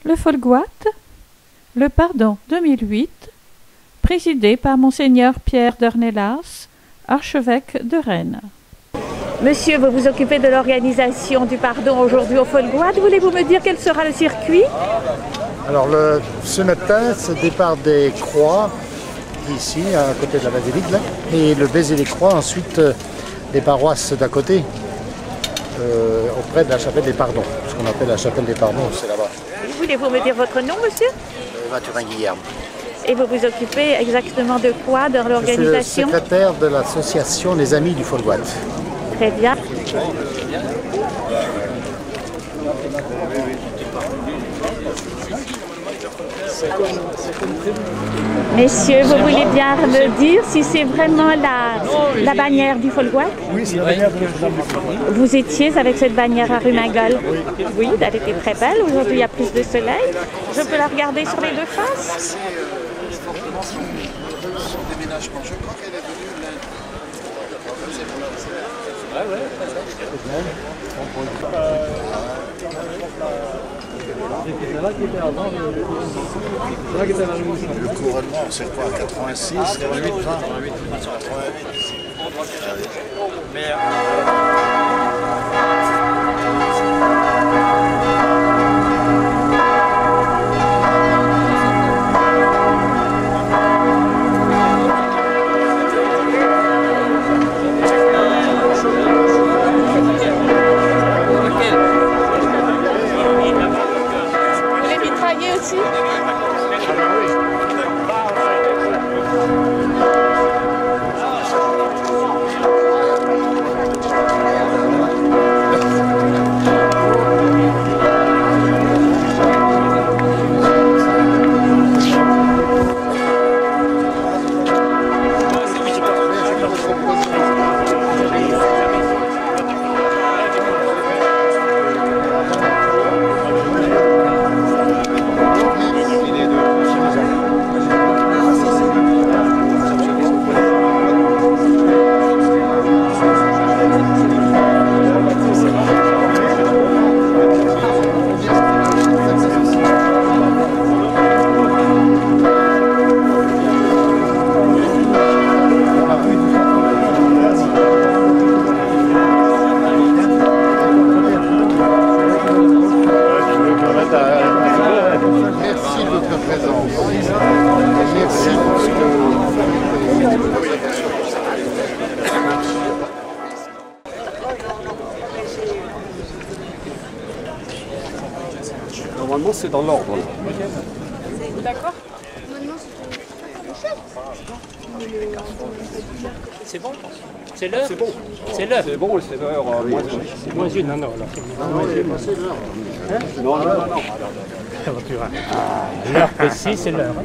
Le Folgoat, le Pardon 2008, présidé par Monseigneur Pierre d'Ornelas, archevêque de Rennes. Monsieur, vous vous occupez de l'organisation du pardon aujourd'hui au Folgoat. Voulez-vous me dire quel sera le circuit? Alors ce matin, c'est le départ des croix, ici, à côté de la basilique, là, et le baiser des croix, ensuite des paroisses d'à côté, auprès de la chapelle des pardons. Ce qu'on appelle la chapelle des pardons, c'est là-bas. Voulez-vous me dire votre nom, monsieur? Mathurin Guillerme. Et vous vous occupez exactement de quoi dans l'organisation? Je suis le secrétaire de l'association Les Amis du Folgoat. Très bien. Messieurs, vous voulez bien me dire si c'est vraiment la bannière du Folgoat? Oui, c'est la bannière du Folgoat. Vous étiez avec cette bannière à Rumingol? Oui, elle était très belle. Aujourd'hui, il y a plus de soleil. Je peux la regarder sur les deux faces? Je crois qu'elle est venue lundi. Le couronnement, c'est quoi? 86, 88, 20. 88. Merci de votre présence. Merci pour ce que vous faites. Normalement, c'est dans l'ordre. D'accord. C'est bon? C'est l'heure? C'est bon. C'est l'heure? C'est bon, c'est l'heure. Moins une, non, non. Non, non, non. L'heure précise, c'est l'heure.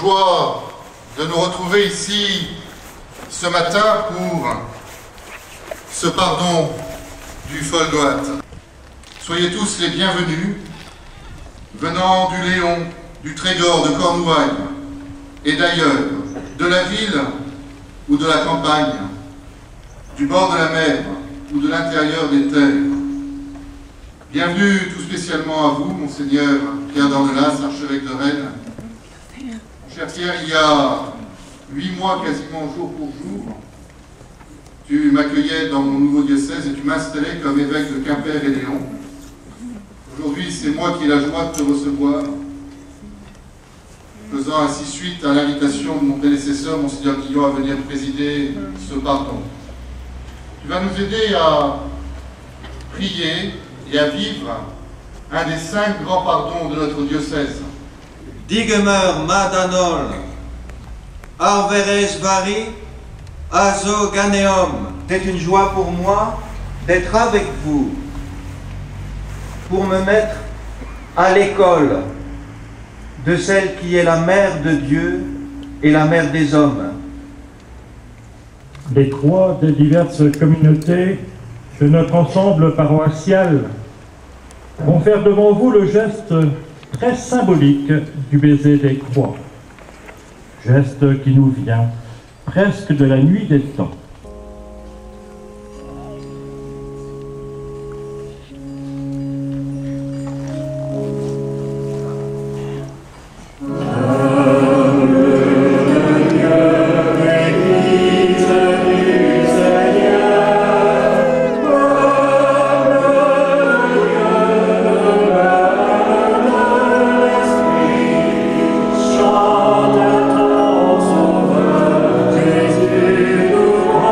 joie de nous retrouver ici ce matin pour ce pardon du Folgoat. Soyez tous les bienvenus, venant du Léon, du Trégor, de Cornouailles et d'ailleurs, de la ville ou de la campagne, du bord de la mer ou de l'intérieur des terres. Bienvenue tout spécialement à vous, Monseigneur Pierre d'Ornelas, archevêque de Rennes. Mon cher Pierre, il y a 8 mois, quasiment jour pour jour, tu m'accueillais dans mon nouveau diocèse et tu m'installais comme évêque de Quimper et Léon. Aujourd'hui, c'est moi qui ai la joie de te recevoir, faisant ainsi suite à l'invitation de mon prédécesseur, Monseigneur Guillon, à venir présider ce pardon. Tu vas nous aider à prier et à vivre un des 5 grands pardons de notre diocèse. Digemer Madanol, Arveres Vari, Azo Ganeum. C'est une joie pour moi d'être avec vous, pour me mettre à l'école de celle qui est la mère de Dieu et la mère des hommes. Les croix des diverses communautés de notre ensemble paroissial vont faire devant vous le geste très symbolique du baiser des croix, geste qui nous vient presque de la nuit des temps. Chante ton sauveur, Jésus nous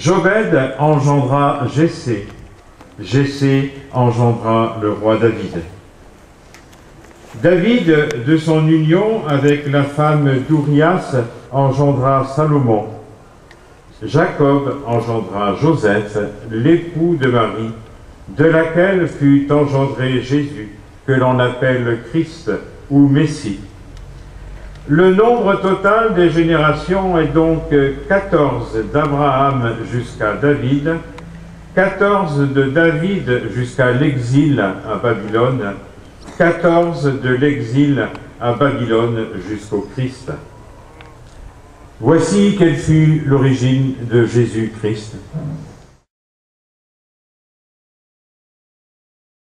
Jobed engendra Jessé, Jessé engendra le roi David. David, de son union avec la femme d'Urias, engendra Salomon. Jacob engendra Joseph, l'époux de Marie, de laquelle fut engendré Jésus, que l'on appelle Christ ou Messie. Le nombre total des générations est donc 14 d'Abraham jusqu'à David, 14 de David jusqu'à l'exil à Babylone, 14 de l'exil à Babylone jusqu'au Christ. Voici quelle fut l'origine de Jésus-Christ.